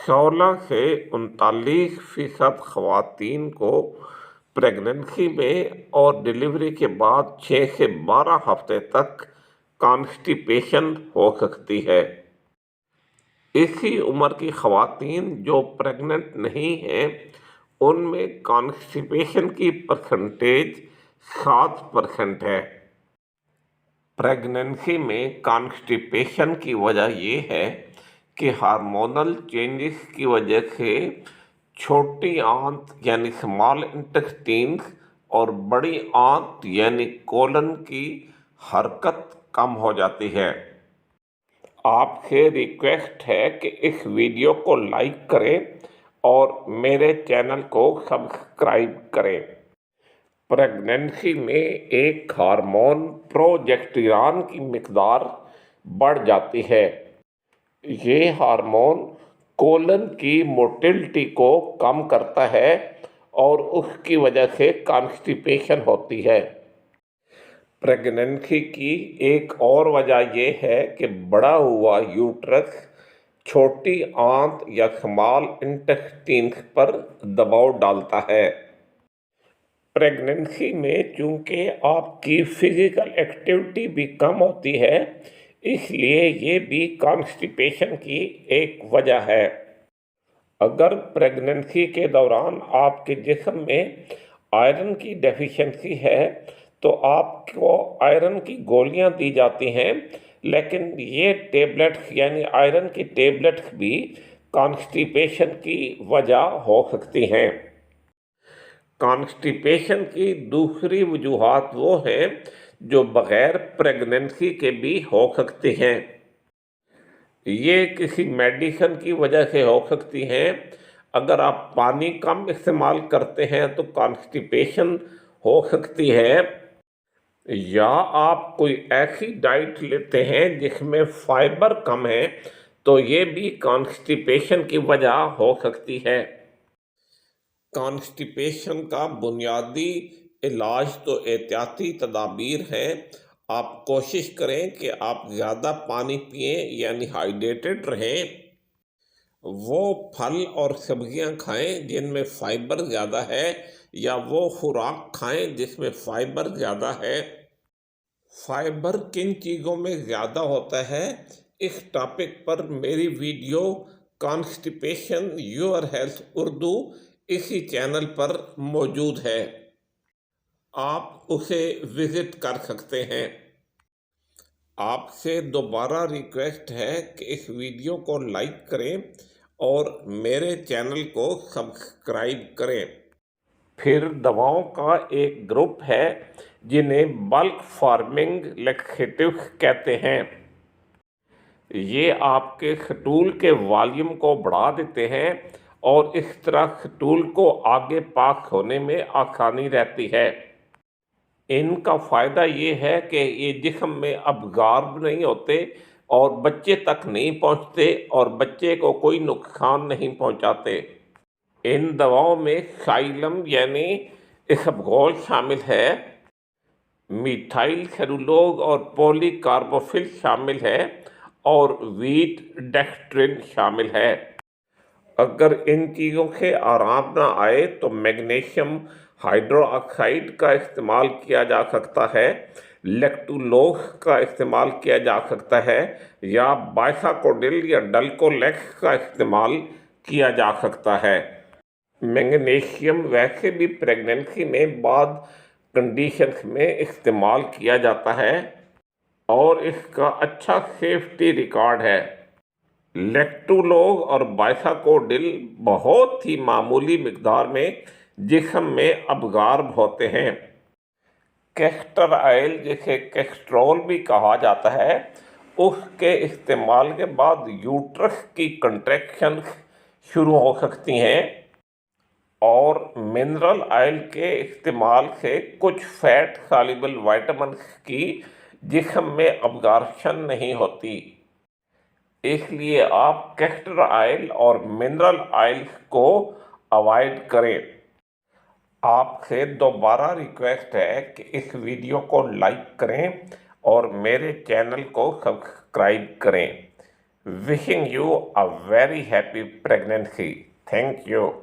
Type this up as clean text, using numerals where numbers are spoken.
16 سے 39% خواتین کو پریگننسی میں اور ڈلیوری کے بعد 6 سے 12 ہفتے تک کانسٹیپیشن ہو سکتی ہے۔ اسی عمر کی خواتین جو پریگننٹ نہیں ہیں ان میں کانسٹیپیشن کی پرسنٹیج 7% ہے۔ پریگننسی میں کانسٹیپیشن کی وجہ یہ ہے کہ ہارمونل چینجز کی وجہ سے چھوٹی آنت یعنی اسمال انٹسٹینز اور بڑی آنت یعنی کولن کی حرکت کم ہو جاتی ہے۔ آپ سے ریکویسٹ ہے کہ اس ویڈیو کو لائک کریں اور میرے چینل کو سبسکرائب کریں۔ پریگننسی میں ایک ہارمون پروجیسٹیرون کی مقدار بڑھ جاتی ہے۔ یہ ہارمون کولن کی موٹیلٹی کو کم کرتا ہے اور اس کی وجہ سے کانسٹیپیشن ہوتی ہے۔ پریگننسی کی ایک اور وجہ یہ ہے کہ بڑا ہوا یوٹرس چھوٹی آنت یا اسمال انٹسٹینز پر دباؤ ڈالتا ہے۔ پریگننسی میں چونکہ آپ کی فزیکل ایکٹیویٹی بھی کم ہوتی ہے اس لیے یہ بھی کانسٹیپیشن کی ایک وجہ ہے۔ اگر پریگننسی کے دوران آپ کے جسم میں آئرن کی ڈیفیشنسی ہے تو آپ کو آئرن کی گولیاں دی جاتی ہیں، لیکن یہ ٹیبلٹس یعنی آئرن کی ٹیبلٹس بھی کانسٹیپیشن کی وجہ ہو سکتی ہیں۔ کانسٹیپیشن کی دوسری وجوہات وہ ہیں جو بغیر پریگننسی کے بھی ہو سکتی ہیں۔ یہ کسی میڈیسن کی وجہ سے ہو سکتی ہیں۔ اگر آپ پانی کم استعمال کرتے ہیں تو کانسٹیپیشن ہو سکتی ہے، یا آپ کوئی ایسی ڈائٹ لیتے ہیں جس میں فائبر کم ہے تو یہ بھی کانسٹیپیشن کی وجہ ہو سکتی ہے۔ کانسٹیپیشن کا بنیادی علاج تو احتیاطی تدابیر ہیں۔ آپ کوشش کریں کہ آپ زیادہ پانی پئیں یعنی ہائیڈریٹڈ رہیں۔ وہ پھل اور سبزیاں کھائیں جن میں فائبر زیادہ ہے یا وہ خوراک کھائیں جس میں فائبر زیادہ ہے۔ فائبر کن چیزوں میں زیادہ ہوتا ہے اس ٹاپک پر میری video constipation your health Urdu اسی چینل پر موجود ہے، آپ اسے وزٹ کر سکتے ہیں۔ آپ سے دوبارہ ریکویسٹ ہے کہ اس ویڈیو کو لائک کریں اور میرے چینل کو سبسکرائب کریں۔ پھر دواؤں کا ایک گروپ ہے جنہیں بلک فارمنگ لیکسیٹیوز کہتے ہیں۔ یہ آپ کے سٹول کے والیوم کو بڑھا دیتے ہیں اور اس طرح سٹول کو آگے پاس ہونے میں آسانی رہتی ہے۔ ان کا فائدہ یہ ہے کہ یہ جسم میں ابزارب نہیں ہوتے اور بچے تک نہیں پہنچتے اور بچے کو کوئی نقصان نہیں پہنچاتے۔ ان دواؤں میں سائلم یعنی اسبغول شامل ہے، میتھائل سیلولوز اور پولی کاربوفل شامل ہے اور ویٹ ڈیکسٹرین شامل ہے۔ اگر ان چیزوں سے آرام نہ آئے تو میگنیشیم ہائیڈرو آکسائڈ کا استعمال کیا جا سکتا ہے، لیکٹولوز کا استعمال کیا جا سکتا ہے یا بائساکوڈل یا ڈلکولیکس کا استعمال کیا جا سکتا ہے۔ میگنیشیم ویسے بھی پریگننسی میں بعض کنڈیشنز میں استعمال کیا جاتا ہے اور اس کا اچھا سیفٹی ریکارڈ ہے۔ لیکٹولوز اور بائساکوڈل بہت ہی معمولی مقدار میں جسم میں ابزارب ہوتے ہیں۔ کیسٹر آئل جسے کیسٹرول بھی کہا جاتا ہے، اس کے استعمال کے بعد یوٹرس کی کنٹریکشنز شروع ہو سکتی ہیں اور منرل آئل کے استعمال سے کچھ فیٹ سالبل وائٹامنز کی جسم میں ابزارپشن نہیں ہوتی، اس لیے آپ کیسٹر آئل اور منرل آئل کو اوائڈ کریں۔ آپ سے دوبارہ ریکویسٹ ہے کہ اس ویڈیو کو لائک کریں اور میرے چینل کو سبسکرائب کریں۔ Wishing you a very happy pregnancy. Thank you.